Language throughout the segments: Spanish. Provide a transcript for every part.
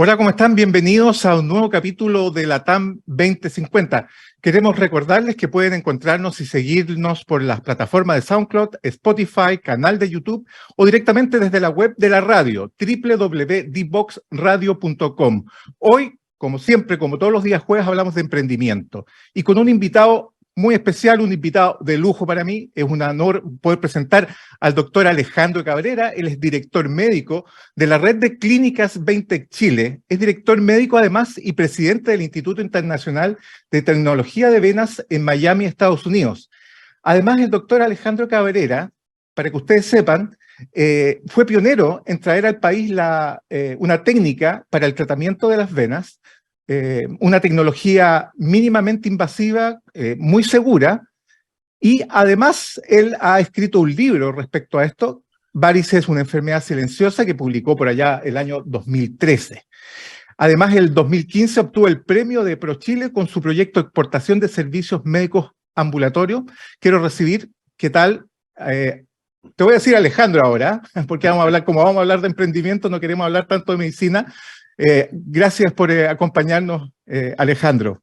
Hola, ¿cómo están? Bienvenidos a un nuevo capítulo de la TAM 2050. Queremos recordarles que pueden encontrarnos y seguirnos por las plataformas de SoundCloud, Spotify, canal de YouTube o directamente desde la web de la radio, www.dboxradio.com. Hoy, como siempre, como todos los días jueves, hablamos de emprendimiento y con un invitado muy especial, un invitado de lujo para mí. Es un honor poder presentar al doctor Alejandro Cabrera. Él es director médico de la red de clínicas Veintec Chile. Es director médico además y presidente del Instituto Internacional de Tecnología de Venas en Miami, Estados Unidos. Además, el doctor Alejandro Cabrera, para que ustedes sepan, fue pionero en traer al país una técnica para el tratamiento de las venas, una tecnología mínimamente invasiva, muy segura, y además él ha escrito un libro respecto a esto. Varices, una enfermedad silenciosa, que publicó por allá el año 2013. Además, en el 2015 obtuvo el premio de ProChile con su proyecto de exportación de servicios médicos ambulatorios. Quiero recibir, ¿qué tal? Te voy a decir Alejandro ahora, porque como vamos a hablar de emprendimiento, no queremos hablar tanto de medicina. Gracias por acompañarnos, Alejandro.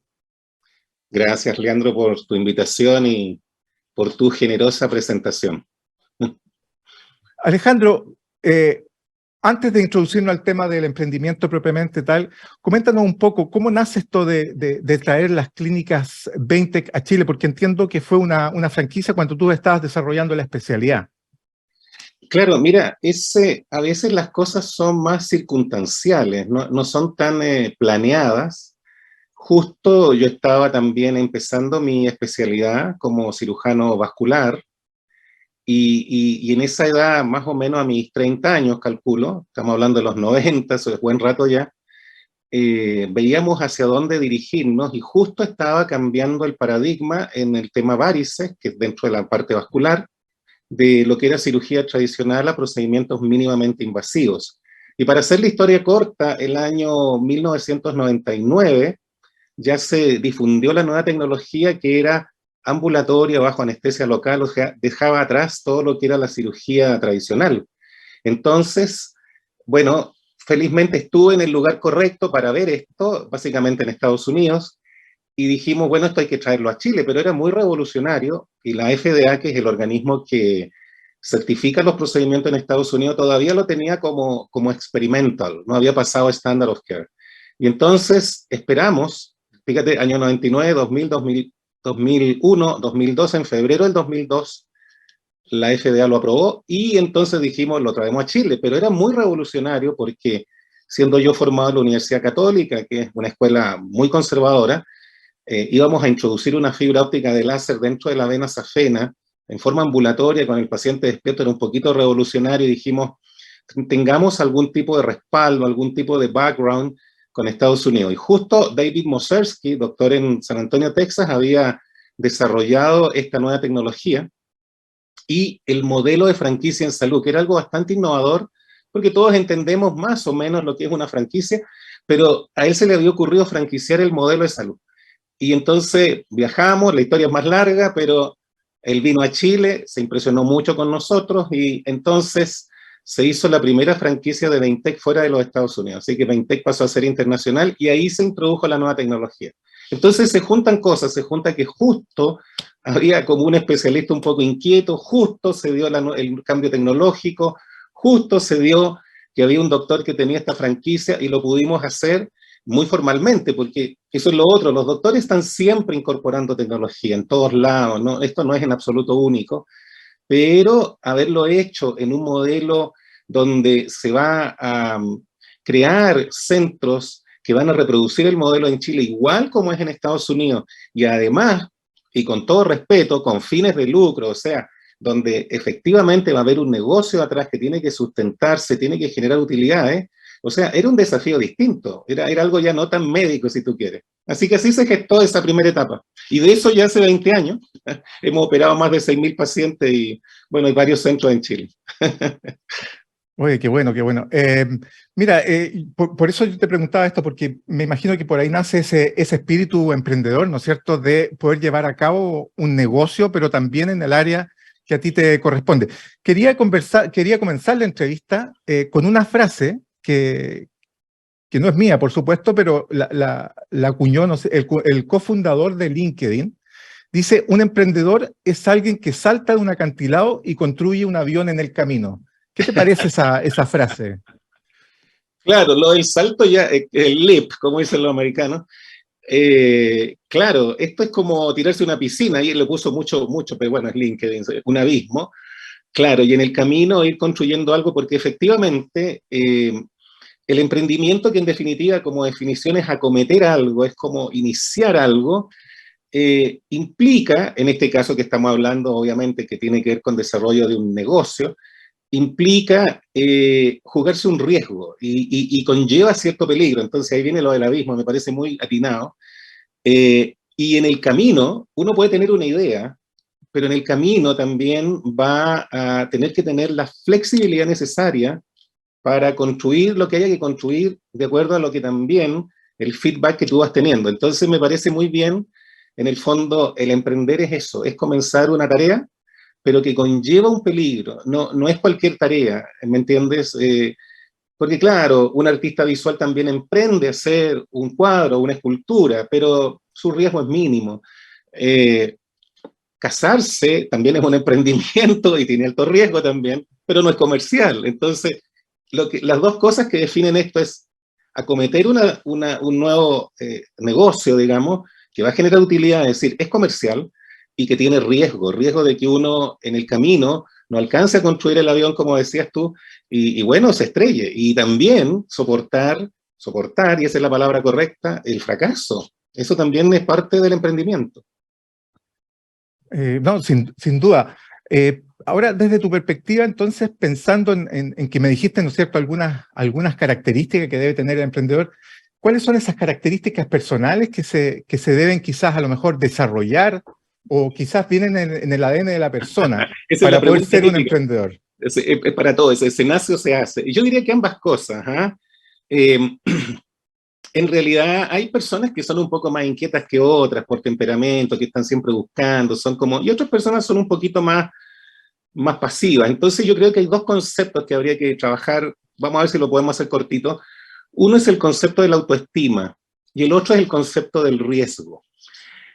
Gracias, Leandro, por tu invitación y por tu generosa presentación. Alejandro, antes de introducirnos al tema del emprendimiento propiamente tal, coméntanos un poco cómo nace esto de traer las clínicas Veintec a Chile, porque entiendo que fue una franquicia cuando tú estabas desarrollando la especialidad. Claro, mira, a veces las cosas son más circunstanciales, no son tan planeadas. Justo yo estaba también empezando mi especialidad como cirujano vascular y en esa edad, más o menos a mis 30 años, calculo, estamos hablando de los 90, eso es buen rato ya, veíamos hacia dónde dirigirnos y justo estaba cambiando el paradigma en el tema varices, que es dentro de la parte vascular, de lo que era cirugía tradicional a procedimientos mínimamente invasivos. Y para hacer la historia corta, el año 1999 ya se difundió la nueva tecnología que era ambulatoria bajo anestesia local, o sea, dejaba atrás todo lo que era la cirugía tradicional. Entonces, bueno, felizmente estuve en el lugar correcto para ver esto, básicamente en Estados Unidos, y dijimos, bueno, esto hay que traerlo a Chile, pero era muy revolucionario, y la FDA, que es el organismo que certifica los procedimientos en Estados Unidos, todavía lo tenía como experimental, no había pasado a standard of care. Y entonces esperamos, fíjate, año 99, 2000, 2001, 2002, en febrero del 2002, la FDA lo aprobó, y entonces dijimos, lo traemos a Chile, pero era muy revolucionario porque, siendo yo formado en la Universidad Católica, que es una escuela muy conservadora, íbamos a introducir una fibra óptica de láser dentro de la vena safena, en forma ambulatoria, con el paciente despierto. Era un poquito revolucionario, y dijimos, tengamos algún tipo de respaldo, algún tipo de background con Estados Unidos. Y justo David Mosersky, doctor en San Antonio, Texas, había desarrollado esta nueva tecnología y el modelo de franquicia en salud, que era algo bastante innovador, porque todos entendemos más o menos lo que es una franquicia, pero a él se le había ocurrido franquiciar el modelo de salud. Y entonces viajamos, la historia es más larga, pero él vino a Chile, se impresionó mucho con nosotros, y entonces se hizo la primera franquicia de Veintec fuera de los Estados Unidos. Así que Veintec pasó a ser internacional y ahí se introdujo la nueva tecnología. Entonces se juntan cosas, se junta que justo había como un especialista un poco inquieto, justo se dio el cambio tecnológico, justo se dio que había un doctor que tenía esta franquicia y lo pudimos hacer muy formalmente, porque eso es lo otro, los doctores están siempre incorporando tecnología en todos lados, ¿no? Esto no es en absoluto único, pero haberlo hecho en un modelo donde se va a crear centros que van a reproducir el modelo en Chile igual como es en Estados Unidos, y además, y con todo respeto, con fines de lucro, o sea, donde efectivamente va a haber un negocio atrás que tiene que sustentarse, tiene que generar utilidades. O sea, era un desafío distinto, era algo ya no tan médico, si tú quieres. Así que así se gestó esa primera etapa. Y de eso ya hace 20 años, hemos operado más de 6.000 pacientes y, bueno, hay varios centros en Chile. Oye, qué bueno, qué bueno. Mira, por eso yo te preguntaba esto, porque me imagino que por ahí nace ese espíritu emprendedor, ¿no es cierto?, de poder llevar a cabo un negocio, pero también en el área que a ti te corresponde. Quería comenzar la entrevista con una frase que que no es mía, por supuesto, pero la acuñó, no sé, el cofundador de LinkedIn. Dice, un emprendedor es alguien que salta de un acantilado y construye un avión en el camino. ¿Qué te parece esa frase? Claro, lo del salto ya, el leap, como dicen los americanos. Claro, esto es como tirarse a una piscina, y le puso mucho, pero bueno, es LinkedIn, un abismo. Claro, y en el camino ir construyendo algo, porque efectivamente el emprendimiento, que en definitiva, como definición, es acometer algo, es como iniciar algo, implica, en este caso que estamos hablando, obviamente, que tiene que ver con desarrollo de un negocio, implica jugarse un riesgo y conlleva cierto peligro. Entonces ahí viene lo del abismo, me parece muy atinado. Y en el camino uno puede tener una idea, pero en el camino también va a tener que tener la flexibilidad necesaria para construir lo que haya que construir de acuerdo a lo que también el feedback que tú vas teniendo. Entonces me parece muy bien, en el fondo, el emprender es eso, es comenzar una tarea, pero que conlleva un peligro, no es cualquier tarea, ¿me entiendes? Porque claro, un artista visual también emprende hacer un cuadro, una escultura, pero su riesgo es mínimo. Casarse también es un emprendimiento y tiene alto riesgo también, pero no es comercial. Entonces, las dos cosas que definen esto es acometer un nuevo negocio, digamos, que va a generar utilidad, es decir, es comercial y que tiene riesgo de que uno en el camino no alcance a construir el avión, como decías tú, y bueno, se estrelle. Y también soportar, y esa es la palabra correcta, el fracaso. Eso también es parte del emprendimiento. No, sin duda. Ahora, desde tu perspectiva, entonces, pensando en que me dijiste, ¿no es cierto?, algunas características que debe tener el emprendedor, ¿cuáles son esas características personales que se deben quizás a lo mejor desarrollar o quizás vienen en el ADN de la persona para poder ser un emprendedor? Es para todo, se nace o se hace. Y yo diría que ambas cosas. En realidad hay personas que son un poco más inquietas que otras por temperamento, que están siempre buscando, y otras personas son un poquito más pasivas. Entonces yo creo que hay dos conceptos que habría que trabajar, vamos a ver si lo podemos hacer cortito. Uno es el concepto de la autoestima y el otro es el concepto del riesgo.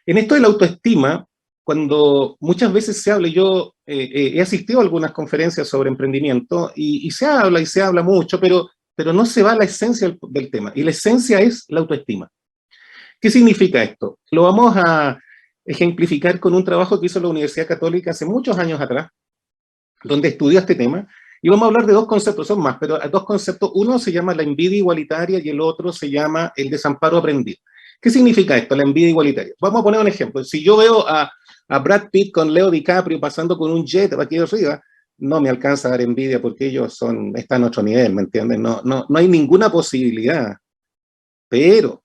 En esto de la autoestima, cuando muchas veces se habla, yo he asistido a algunas conferencias sobre emprendimiento y se habla mucho, pero no se va a la esencia del tema, y la esencia es la autoestima. ¿Qué significa esto? Lo vamos a ejemplificar con un trabajo que hizo la Universidad Católica hace muchos años atrás, donde estudió este tema, y vamos a hablar de dos conceptos, son más, pero dos conceptos. Uno se llama la envidia igualitaria y el otro se llama el desamparo aprendido. ¿Qué significa esto, la envidia igualitaria? Vamos a poner un ejemplo. Si yo veo a Brad Pitt con Leo DiCaprio pasando con un jet aquí arriba, no me alcanza a dar envidia porque ellos están a otro nivel, ¿me entienden? No hay ninguna posibilidad. Pero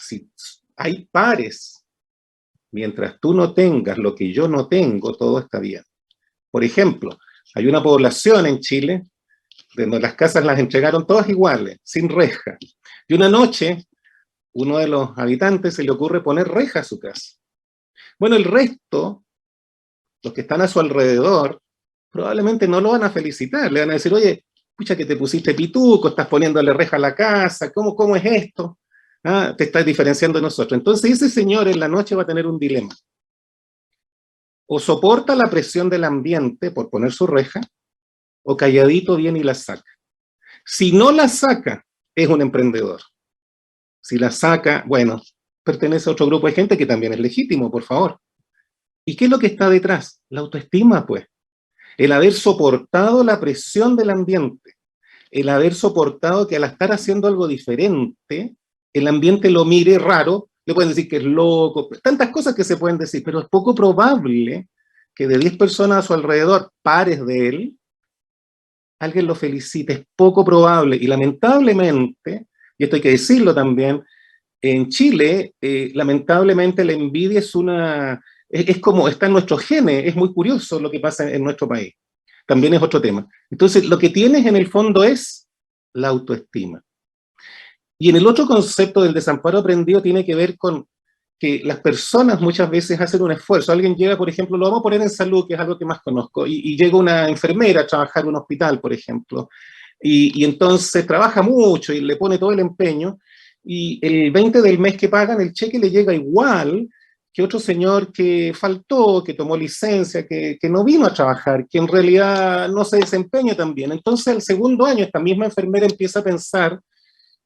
si hay pares, mientras tú no tengas lo que yo no tengo, todo está bien. Por ejemplo, hay una población en Chile donde las casas las entregaron todas iguales, sin reja. Y una noche, uno de los habitantes se le ocurre poner reja a su casa. Bueno, el resto, los que están a su alrededor, probablemente no lo van a felicitar. Le van a decir, oye, pucha que te pusiste pituco, estás poniéndole reja a la casa, ¿cómo es esto? Te estás diferenciando de nosotros. Entonces ese señor en la noche va a tener un dilema. O soporta la presión del ambiente por poner su reja, o calladito viene y la saca. Si no la saca, es un emprendedor. Si la saca, bueno, pertenece a otro grupo de gente que también es legítimo, por favor. ¿Y qué es lo que está detrás? La autoestima, pues. El haber soportado la presión del ambiente, el haber soportado que al estar haciendo algo diferente, el ambiente lo mire raro, le pueden decir que es loco, tantas cosas que se pueden decir, pero es poco probable que de 10 personas a su alrededor, pares de él, alguien lo felicite, es poco probable. Y lamentablemente, y esto hay que decirlo también, en Chile, lamentablemente la envidia es como está en nuestros genes, es muy curioso lo que pasa en nuestro país. También es otro tema. Entonces, lo que tienes en el fondo es la autoestima. Y en el otro concepto del desamparo aprendido tiene que ver con que las personas muchas veces hacen un esfuerzo. Alguien llega, por ejemplo, lo vamos a poner en salud, que es algo que más conozco, y llega una enfermera a trabajar en un hospital, por ejemplo, y entonces trabaja mucho y le pone todo el empeño, y el 20 del mes que pagan, el cheque le llega igual que otro señor que faltó, que tomó licencia, que no vino a trabajar, que en realidad no se desempeña tan bien. Entonces, al segundo año, esta misma enfermera empieza a pensar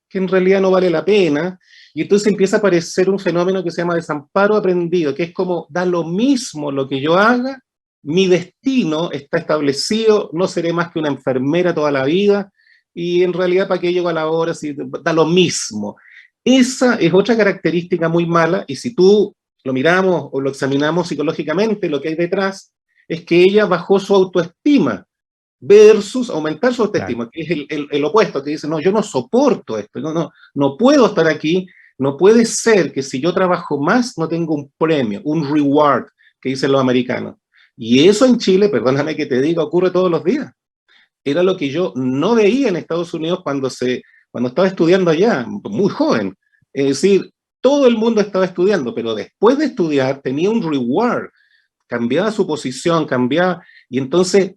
que en realidad no vale la pena, y entonces empieza a aparecer un fenómeno que se llama desamparo aprendido, que es como, da lo mismo lo que yo haga, mi destino está establecido, no seré más que una enfermera toda la vida, y en realidad, ¿para qué llego a la hora si da lo mismo? Esa es otra característica muy mala, y si tú lo miramos o lo examinamos psicológicamente, lo que hay detrás es que ella bajó su autoestima versus aumentar su Claro. autoestima, que es el opuesto, que dice, no, yo no soporto esto, no puedo estar aquí, no puede ser que si yo trabajo más no tengo un premio, un reward, que dicen los americanos. Y eso en Chile, perdóname que te diga, ocurre todos los días. Era lo que yo no veía en Estados Unidos cuando estaba estudiando allá, muy joven. Es decir, todo el mundo estaba estudiando, pero después de estudiar tenía un reward, cambiaba su posición, cambiaba, y entonces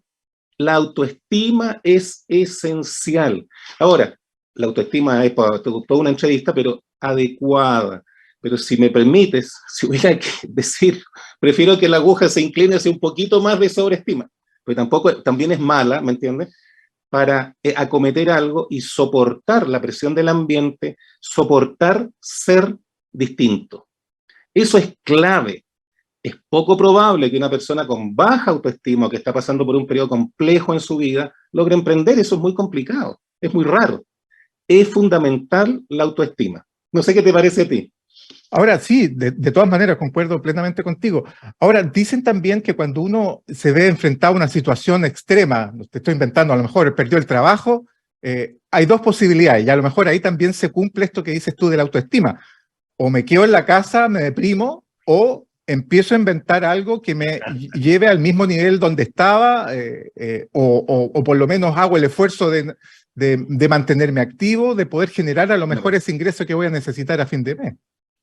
la autoestima es esencial. Ahora, la autoestima es para toda una entrevista, pero adecuada. Pero si me permites, si hubiera que decir, prefiero que la aguja se incline hacia un poquito más de sobreestima, pero tampoco, también es mala, ¿me entiendes? Para acometer algo y soportar la presión del ambiente, soportar ser distinto. Eso es clave. Es poco probable que una persona con baja autoestima o que está pasando por un periodo complejo en su vida logre emprender. Eso es muy complicado, es muy raro. Es fundamental la autoestima. No sé qué te parece a ti. Ahora sí, de todas maneras, concuerdo plenamente contigo. Ahora, dicen también que cuando uno se ve enfrentado a una situación extrema, te estoy inventando, a lo mejor perdió el trabajo, hay dos posibilidades, y a lo mejor ahí también se cumple esto que dices tú de la autoestima. O me quedo en la casa, me deprimo, o empiezo a inventar algo que me lleve al mismo nivel donde estaba, o por lo menos hago el esfuerzo de mantenerme activo, de poder generar a lo mejor ese ingreso que voy a necesitar a fin de mes.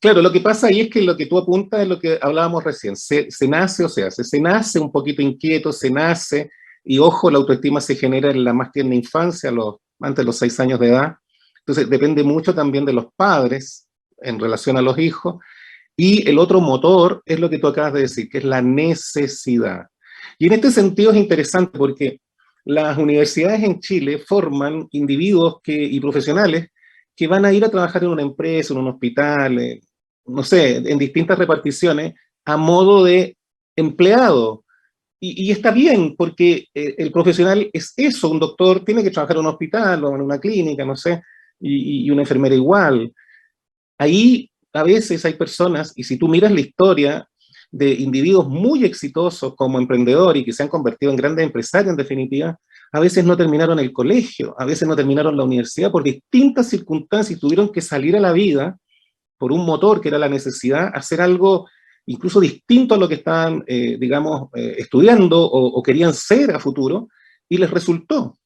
Claro, lo que pasa ahí es que lo que tú apuntas es lo que hablábamos recién. Se nace o se hace. Se nace un poquito inquieto, se nace, y ojo, la autoestima se genera en la más tierna infancia, antes de los 6 años de edad. Entonces depende mucho también de los padres en relación a los hijos. Y el otro motor es lo que tú acabas de decir, que es la necesidad. Y en este sentido es interesante porque las universidades en Chile forman individuos y profesionales que van a ir a trabajar en una empresa, en un hospital, no sé, en distintas reparticiones, a modo de empleado. Y está bien, porque el profesional es eso, un doctor tiene que trabajar en un hospital o en una clínica, no sé, y una enfermera igual. Ahí a veces hay personas, y si tú miras la historia de individuos muy exitosos como emprendedores y que se han convertido en grandes empresarios en definitiva, a veces no terminaron el colegio, a veces no terminaron la universidad por distintas circunstancias y tuvieron que salir a la vida por un motor que era la necesidad, hacer algo incluso distinto a lo que estaban, digamos, estudiando o querían ser a futuro, y les resultó.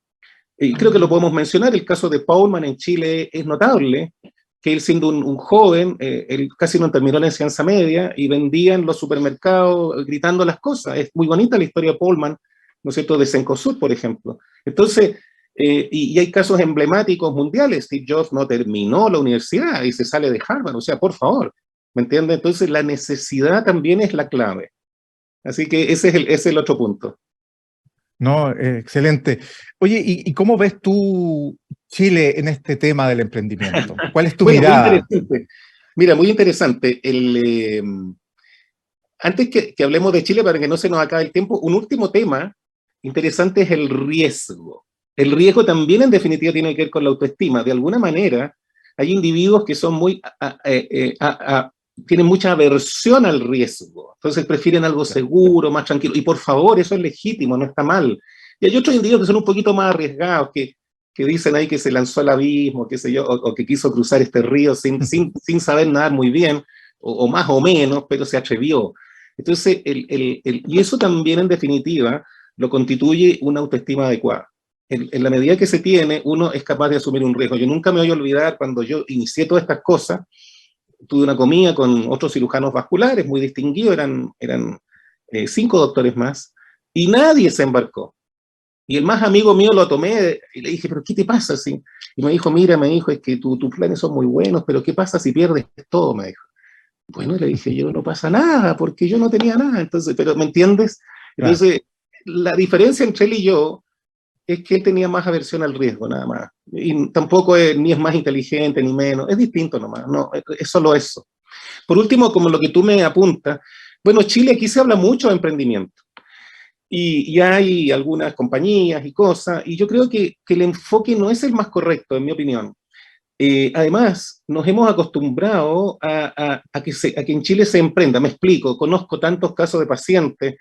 Y creo que lo podemos mencionar, el caso de Paulman en Chile es notable, que él siendo un joven, él casi no terminó la enseñanza media y vendía en los supermercados gritando las cosas. Es muy bonita la historia de Paulman, ¿no es cierto?, de Cencosud, por ejemplo. Entonces, y hay casos emblemáticos mundiales. Steve Jobs no terminó la universidad y se sale de Harvard, o sea, por favor, ¿me entiendes? Entonces, la necesidad también es la clave. Así que ese es el otro punto. No, excelente. Oye, ¿y cómo ves tú Chile en este tema del emprendimiento? ¿Cuál es tu Bueno, muy mirada? interesante. Mira, muy interesante. Antes que hablemos de Chile, para que no se nos acabe el tiempo, un último tema interesante es el riesgo. El riesgo también, en definitiva, tiene que ver con la autoestima. De alguna manera, hay individuos que son tienen mucha aversión al riesgo. Entonces prefieren algo seguro, más tranquilo. Y por favor, eso es legítimo, no está mal. Y hay otros individuos que son un poquito más arriesgados, que dicen ahí que se lanzó al abismo, qué sé yo, o que quiso cruzar este río sin saber nadar muy bien, o más o menos, pero se atrevió. Entonces, y eso también, en definitiva, lo constituye una autoestima adecuada. En la medida que se tiene, uno es capaz de asumir un riesgo. Yo nunca me voy a olvidar cuando yo inicié todas estas cosas, tuve una comida con otros cirujanos vasculares muy distinguidos, eran 5 doctores más, y nadie se embarcó. Y el más amigo mío lo tomé y le dije, ¿pero qué te pasa? Así? Y me dijo, mira, me dijo, es que tus planes son muy buenos, pero ¿qué pasa si pierdes todo? Me dijo. Bueno, le dije yo, no pasa nada, porque yo no tenía nada. Entonces, pero ¿me entiendes? Claro. Entonces, la diferencia entre él y yo es que él tenía más aversión al riesgo, nada más. Y tampoco es, ni es más inteligente, ni menos. Es distinto nomás. No, es solo eso. Por último, como lo que tú me apuntas, bueno, Chile aquí se habla mucho de emprendimiento. Y hay algunas compañías y cosas, y yo creo que el enfoque no es el más correcto, en mi opinión. Además, nos hemos acostumbrado a que en Chile se emprenda. Me explico, conozco tantos casos de pacientes,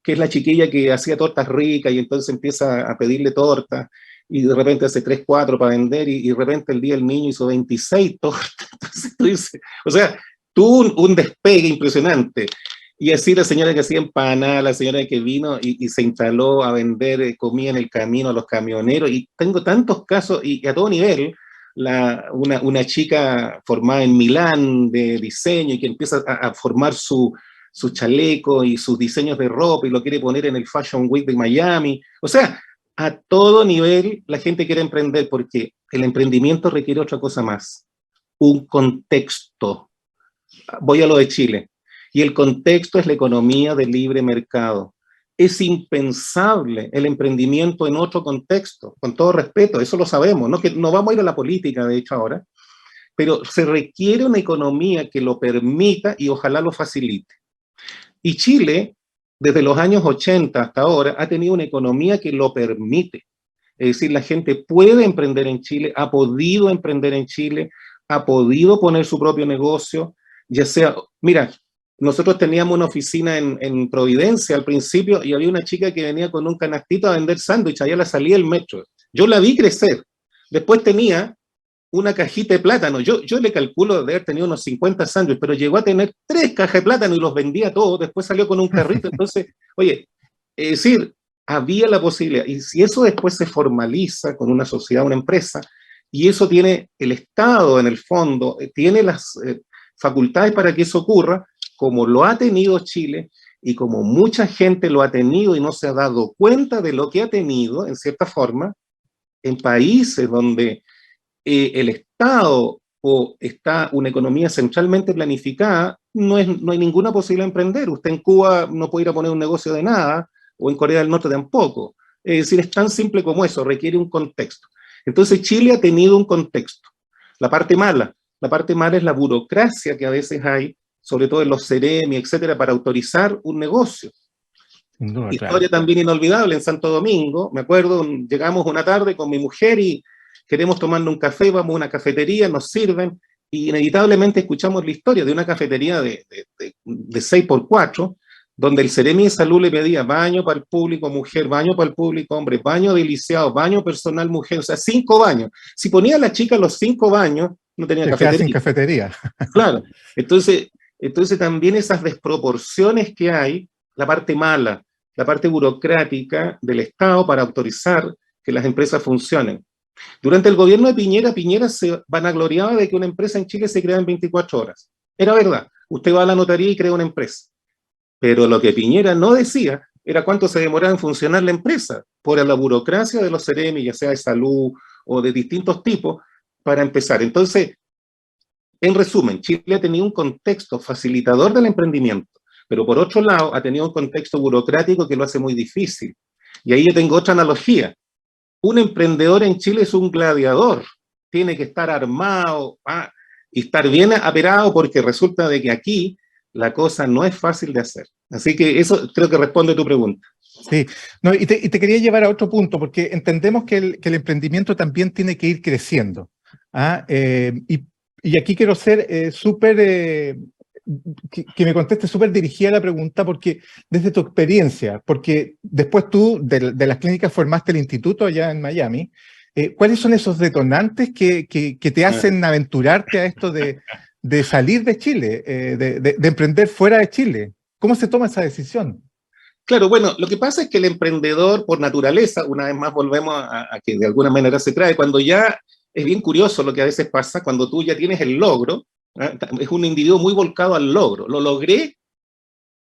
que es la chiquilla que hacía tortas ricas y entonces empieza a pedirle tortas y de repente hace 3, 4 para vender y de repente el día el niño hizo 26 tortas. Entonces tú dices, o sea, tuvo un despegue impresionante. Y así la señora que hacía empanada, la señora que vino y se instaló a vender comida en el camino a los camioneros. Y tengo tantos casos y a todo nivel una chica formada en Milán de diseño y que empieza a formar su chaleco y sus diseños de ropa y lo quiere poner en el Fashion Week de Miami. O sea, a todo nivel la gente quiere emprender porque el emprendimiento requiere otra cosa más, un contexto. Voy a lo de Chile. Y el contexto es la economía de libre mercado. Es impensable el emprendimiento en otro contexto, con todo respeto, eso lo sabemos, ¿no? Que no vamos a ir a la política, de hecho, ahora, pero se requiere una economía que lo permita y ojalá lo facilite. Y Chile, desde los años 80 hasta ahora, ha tenido una economía que lo permite. Es decir, la gente puede emprender en Chile, ha podido emprender en Chile, ha podido poner su propio negocio, ya sea, mira, nosotros teníamos una oficina en Providencia al principio y había una chica que venía con un canastito a vender sándwiches allá a la salida del metro. Yo la vi crecer. Después tenía una cajita de plátano. Yo le calculo de haber tenido unos 50 sándwiches, pero llegó a tener 3 cajas de plátano y los vendía todos. Después salió con un carrito. Entonces, oye, es decir, había la posibilidad. Y si eso después se formaliza con una sociedad, una empresa, y eso tiene el Estado en el fondo, tiene las facultades para que eso ocurra, como lo ha tenido Chile y como mucha gente lo ha tenido y no se ha dado cuenta de lo que ha tenido, en cierta forma, en países donde el Estado o está una economía centralmente planificada, no hay ninguna posibilidad de emprender. Usted en Cuba no puede ir a poner un negocio de nada, o en Corea del Norte tampoco. Es decir, es tan simple como eso, requiere un contexto. Entonces Chile ha tenido un contexto. La parte mala es la burocracia que a veces hay, sobre todo en los Ceremi, etcétera, para autorizar un negocio. No, Historia claro. también inolvidable en Santo Domingo. Me acuerdo, llegamos una tarde con mi mujer y queremos tomarnos un café, vamos a una cafetería, nos sirven y inevitablemente escuchamos la historia de una cafetería de 6x4, donde el Ceremi de Salud le pedía baño para el público mujer, baño para el público hombre, baño de lisiado, baño personal mujer, o sea, 5 baños. Si ponía a la chica los 5 baños, no tenía Se queda sin cafetería. cafetería. Claro. Entonces también esas desproporciones que hay, la parte mala, la parte burocrática del Estado para autorizar que las empresas funcionen. Durante el gobierno de Piñera, Piñera se vanagloriaba de que una empresa en Chile se crea en 24 horas. Era verdad. Usted va a la notaría y crea una empresa. Pero lo que Piñera no decía era cuánto se demoraba en funcionar la empresa por la burocracia de los Ceremi, ya sea de salud o de distintos tipos, para empezar. Entonces, en resumen, Chile ha tenido un contexto facilitador del emprendimiento, pero por otro lado ha tenido un contexto burocrático que lo hace muy difícil. Y ahí yo tengo otra analogía. Un emprendedor en Chile es un gladiador, tiene que estar armado y estar bien aperado porque resulta de que aquí la cosa no es fácil de hacer. Así que eso creo que responde a tu pregunta. Sí, no, y te quería llevar a otro punto, porque entendemos que el emprendimiento también tiene que ir creciendo. Y aquí quiero ser que me conteste súper dirigida la pregunta, porque desde tu experiencia, porque después tú de las clínicas formaste el instituto allá en Miami, ¿cuáles son esos detonantes que te hacen aventurarte a esto de salir de Chile, de emprender fuera de Chile? ¿Cómo se toma esa decisión? Claro, bueno, lo que pasa es que el emprendedor por naturaleza, una vez más volvemos a que de alguna manera se trae, cuando ya es bien curioso lo que a veces pasa, cuando tú ya tienes el logro, es un individuo muy volcado al logro, lo logré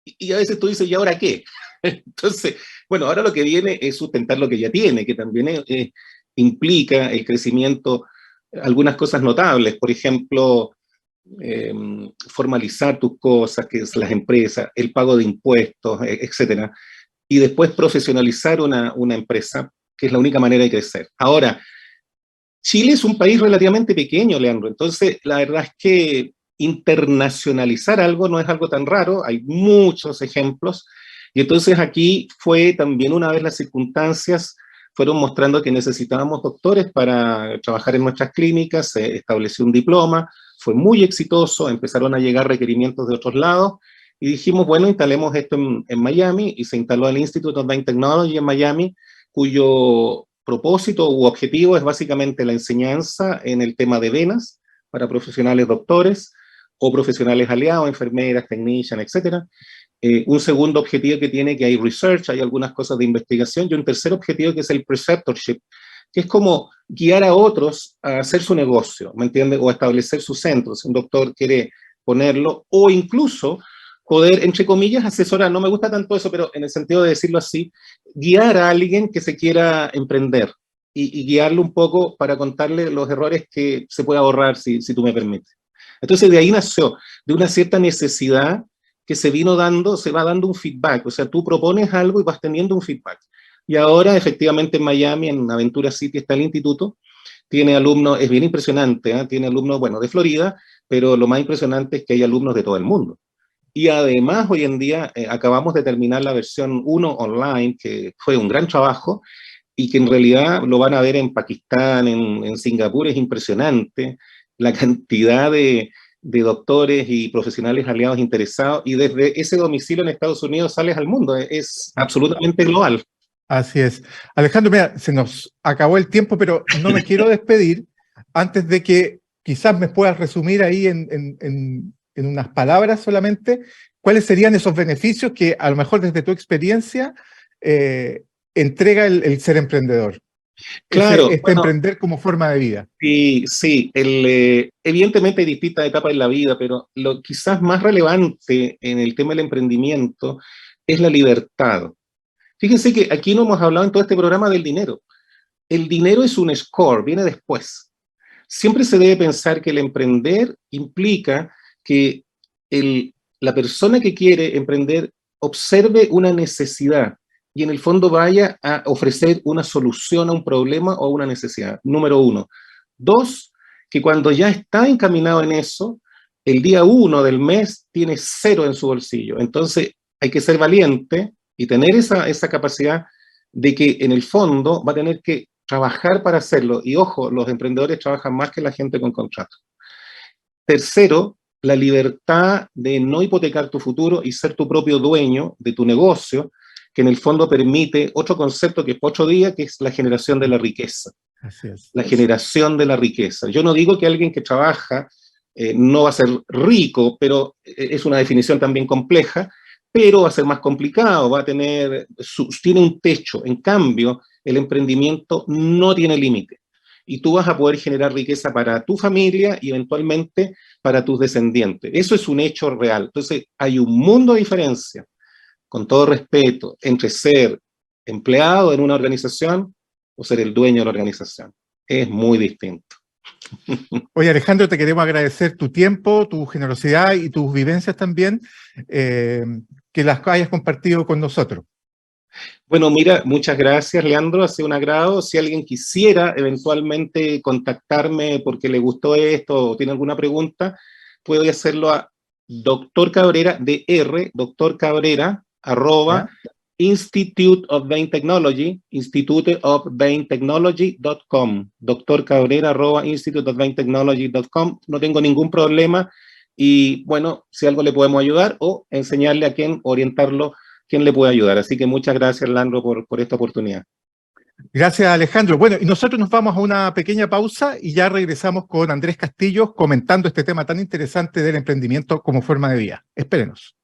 y a veces tú dices, ¿y ahora qué? Entonces, bueno, ahora lo que viene es sustentar lo que ya tiene, que también implica el crecimiento, algunas cosas notables, por ejemplo, eh, formalizar tus cosas, que es las empresas, el pago de impuestos, etcétera, y después profesionalizar una empresa, que es la única manera de crecer. Ahora, Chile es un país relativamente pequeño, Leandro, entonces la verdad es que internacionalizar algo no es algo tan raro, hay muchos ejemplos, y entonces aquí fue también una vez las circunstancias fueron mostrando que necesitábamos doctores para trabajar en nuestras clínicas, se estableció un diploma, fue muy exitoso, empezaron a llegar requerimientos de otros lados, y dijimos, bueno, instalemos esto en Miami, y se instaló el Institute of Vein Technology en Miami, cuyo propósito u objetivo es básicamente la enseñanza en el tema de venas para profesionales doctores o profesionales aliados, enfermeras, technicians, etcétera. Un segundo objetivo que tiene que hay research, hay algunas cosas de investigación, y un tercer objetivo que es el preceptorship, que es como guiar a otros a hacer su negocio, ¿me entiendes? O a establecer su centro, si un doctor quiere ponerlo, o incluso poder, entre comillas, asesorar, no me gusta tanto eso, pero en el sentido de decirlo así, guiar a alguien que se quiera emprender y guiarlo un poco para contarle los errores que se puede ahorrar, si tú me permites. Entonces de ahí nació, de una cierta necesidad que se vino dando, se va dando un feedback, o sea, tú propones algo y vas teniendo un feedback. Y ahora, efectivamente, en Miami, en Aventura City, está el instituto, tiene alumnos, es bien impresionante, ¿eh? Tiene alumnos, bueno, de Florida, pero lo más impresionante es que hay alumnos de todo el mundo. Y además, hoy en día, acabamos de terminar la versión 1 online, que fue un gran trabajo, y que en realidad lo van a ver en Pakistán, en Singapur, es impresionante la cantidad de doctores y profesionales aliados interesados, y desde ese domicilio en Estados Unidos sales al mundo, es absolutamente global. Así es. Alejandro, mira, se nos acabó el tiempo, pero no me quiero despedir antes de que quizás me puedas resumir ahí en unas palabras solamente, cuáles serían esos beneficios que a lo mejor desde tu experiencia entrega el ser emprendedor. Claro, bueno, Emprender como forma de vida. sí, sí, evidentemente hay distintas etapas en la vida, pero lo quizás más relevante en el tema del emprendimiento es la libertad. Fíjense que aquí no hemos hablado en todo este programa del dinero. El dinero es un score, viene después. Siempre se debe pensar que el emprender implica que la persona que quiere emprender observe una necesidad y en el fondo vaya a ofrecer una solución a un problema o a una necesidad. Número uno. Dos, que cuando ya está encaminado en eso, el día 1 del mes tiene 0 en su bolsillo. Entonces hay que ser valiente y tener esa capacidad de que en el fondo va a tener que trabajar para hacerlo. Y ojo, los emprendedores trabajan más que la gente con contrato. Tercero, la libertad de no hipotecar tu futuro y ser tu propio dueño de tu negocio, que en el fondo permite otro concepto que es otro día, que es la generación de la riqueza. Así es. La generación de la riqueza. Yo no digo que alguien que trabaja no va a ser rico, pero es una definición también compleja, pero va a ser más complicado, va a tener, tiene un techo. En cambio, el emprendimiento no tiene límite. Y tú vas a poder generar riqueza para tu familia y eventualmente para tus descendientes. Eso es un hecho real. Entonces, hay un mundo de diferencia, con todo respeto, entre ser empleado en una organización o ser el dueño de la organización. Es muy distinto. Oye, Alejandro, te queremos agradecer tu tiempo, tu generosidad y tus vivencias también, que las hayas compartido con nosotros. Bueno, mira, muchas gracias, Leandro, ha sido un agrado. Si alguien quisiera eventualmente contactarme porque le gustó esto o tiene alguna pregunta, puede hacerlo a Dr. Cabrera, Dr. Cabrera, @ Institute of Vein Technology, instituteofveintechnology.com, Dr. Cabrera, @ instituteofveintechnology.com. No tengo ningún problema y, bueno, si algo le podemos ayudar o enseñarle a quién, orientarlo, quién le puede ayudar. Así que muchas gracias, Leandro, por esta oportunidad. Gracias, Alejandro. Bueno, y nosotros nos vamos a una pequeña pausa y ya regresamos con Andrés Castillo comentando este tema tan interesante del emprendimiento como forma de vida. Espérenos.